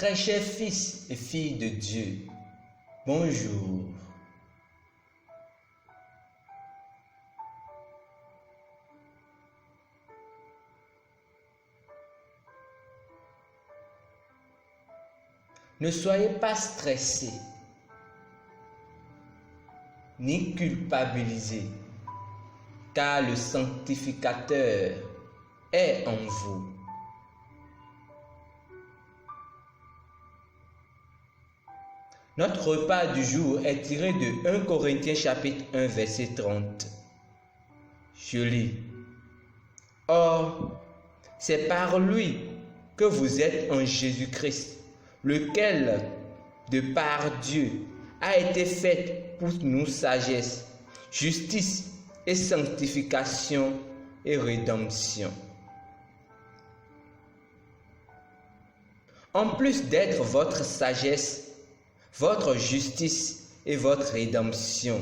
Très chers fils et filles de Dieu, bonjour. Ne soyez pas stressés ni culpabilisés, car le sanctificateur est en vous. Notre repas du jour est tiré de 1 Corinthiens chapitre 1 verset 30. Je lis. Or, c'est par lui que vous êtes en Jésus-Christ, lequel, de par Dieu, a été fait pour nous sagesse, justice et sanctification et rédemption. En plus d'être votre sagesse, votre justice et votre rédemption,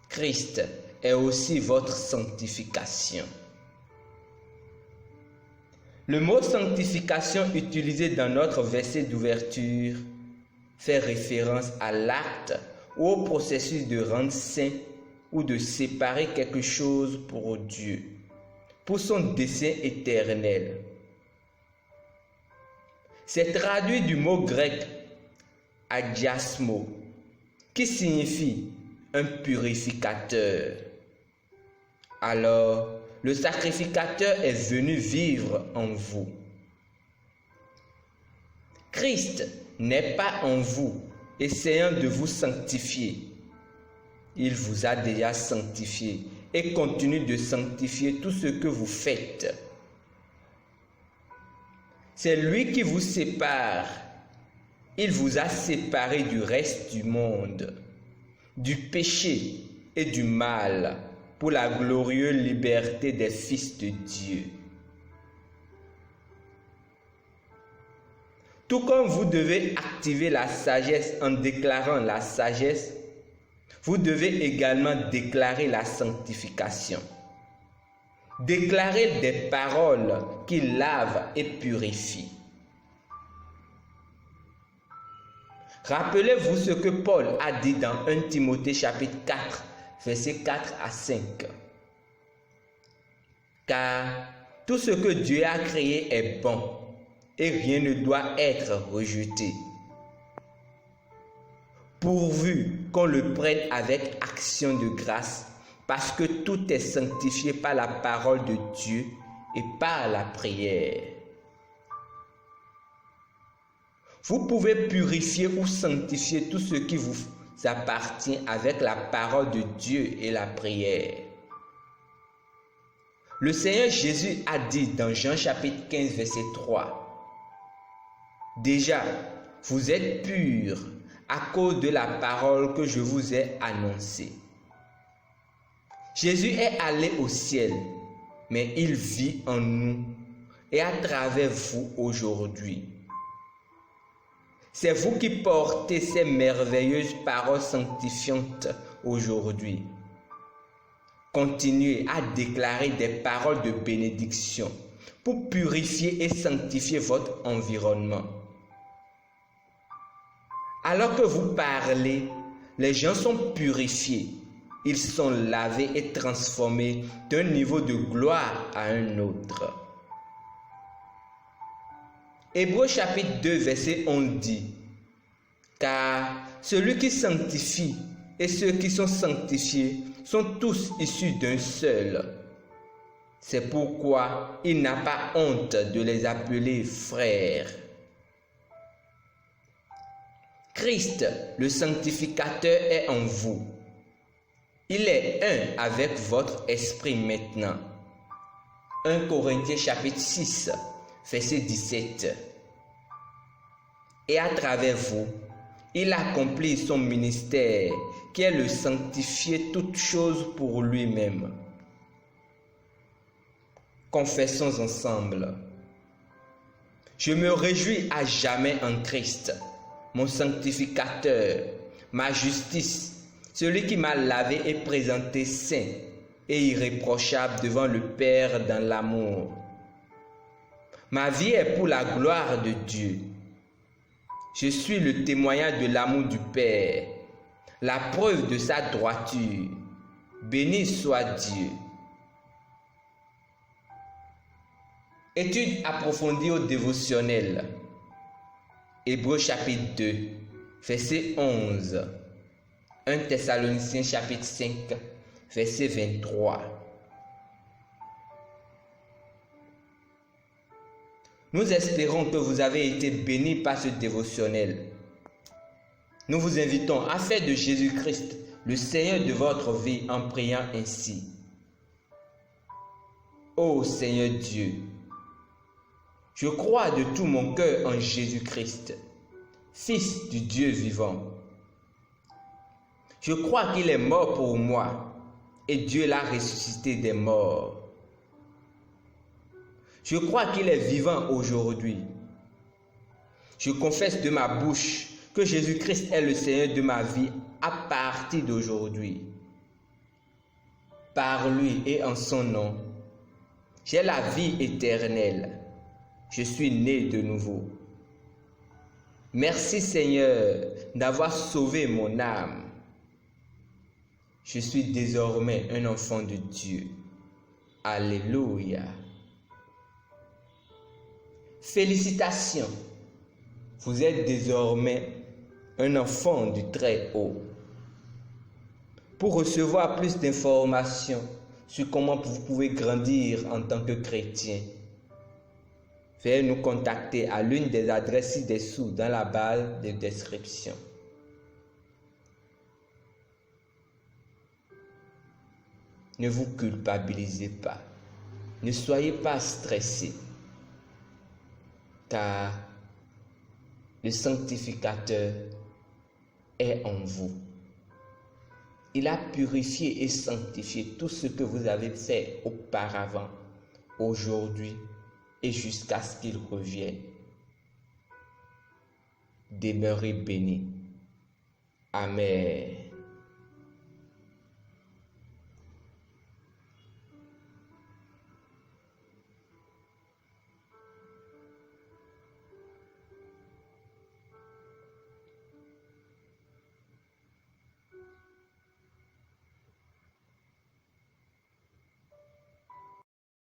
Christ est aussi votre sanctification. Le mot sanctification utilisé dans notre verset d'ouverture fait référence à l'acte ou au processus de rendre saint ou de séparer quelque chose pour Dieu, pour son dessein éternel. C'est traduit du mot grec agiasmo, qui signifie un purificateur. Alors, le sacrificateur est venu vivre en vous. Christ n'est pas en vous, essayant de vous sanctifier. Il vous a déjà sanctifié et continue de sanctifier tout ce que vous faites. C'est lui qui vous sépare. Il vous a séparé du reste du monde, du péché et du mal, pour la glorieuse liberté des fils de Dieu. Tout comme vous devez activer la sagesse en déclarant la sagesse, vous devez également déclarer la sanctification. Déclarer des paroles qui lavent et purifient. Rappelez-vous ce que Paul a dit dans 1 Timothée chapitre 4, versets 4 à 5. Car tout ce que Dieu a créé est bon et rien ne doit être rejeté, pourvu qu'on le prenne avec action de grâce, parce que tout est sanctifié par la parole de Dieu et par la prière. Vous pouvez purifier ou sanctifier tout ce qui vous appartient avec la parole de Dieu et la prière. Le Seigneur Jésus a dit dans Jean chapitre 15 verset 3, « Déjà, vous êtes purs à cause de la parole que je vous ai annoncée. » Jésus est allé au ciel, mais il vit en nous et à travers vous aujourd'hui. C'est vous qui portez ces merveilleuses paroles sanctifiantes aujourd'hui. Continuez à déclarer des paroles de bénédiction pour purifier et sanctifier votre environnement. Alors que vous parlez, les gens sont purifiés. Ils sont lavés et transformés d'un niveau de gloire à un autre. Hébreux chapitre 2 verset 11 dit, « Car celui qui sanctifie et ceux qui sont sanctifiés sont tous issus d'un seul. C'est pourquoi il n'a pas honte de les appeler frères. » Christ, le sanctificateur, est en vous. Il est un avec votre esprit maintenant. 1 Corinthiens chapitre 6, verset 17. Et à travers vous, il accomplit son ministère qui est le sanctifier toutes choses pour lui-même. Confessons ensemble. Je me réjouis à jamais en Christ, mon sanctificateur, ma justice, celui qui m'a lavé et présenté saint et irréprochable devant le Père dans l'amour. Ma vie est pour la gloire de Dieu. Je suis le témoignage de l'amour du Père, la preuve de sa droiture. Béni soit Dieu. Étude approfondie au dévotionnel. Hébreux chapitre 2, verset 11. 1 Thessaloniciens chapitre 5, verset 23. Nous espérons que vous avez été bénis par ce dévotionnel. Nous vous invitons à faire de Jésus-Christ le Seigneur de votre vie en priant ainsi. Ô Seigneur Dieu, je crois de tout mon cœur en Jésus-Christ, Fils du Dieu vivant. Je crois qu'il est mort pour moi et Dieu l'a ressuscité des morts. Je crois qu'il est vivant aujourd'hui. Je confesse de ma bouche que Jésus-Christ est le Seigneur de ma vie à partir d'aujourd'hui. Par lui et en son nom, j'ai la vie éternelle. Je suis né de nouveau. Merci Seigneur d'avoir sauvé mon âme. Je suis désormais un enfant de Dieu. Alléluia. Félicitations. Vous êtes désormais un enfant du Très-Haut. Pour recevoir plus d'informations sur comment vous pouvez grandir en tant que chrétien, veuillez nous contacter à l'une des adresses ci-dessous dans la barre de description. Ne vous culpabilisez pas. Ne soyez pas stressés, car le sanctificateur est en vous. Il a purifié et sanctifié tout ce que vous avez fait auparavant, aujourd'hui et jusqu'à ce qu'il revienne. Demeurez bénis. Amen.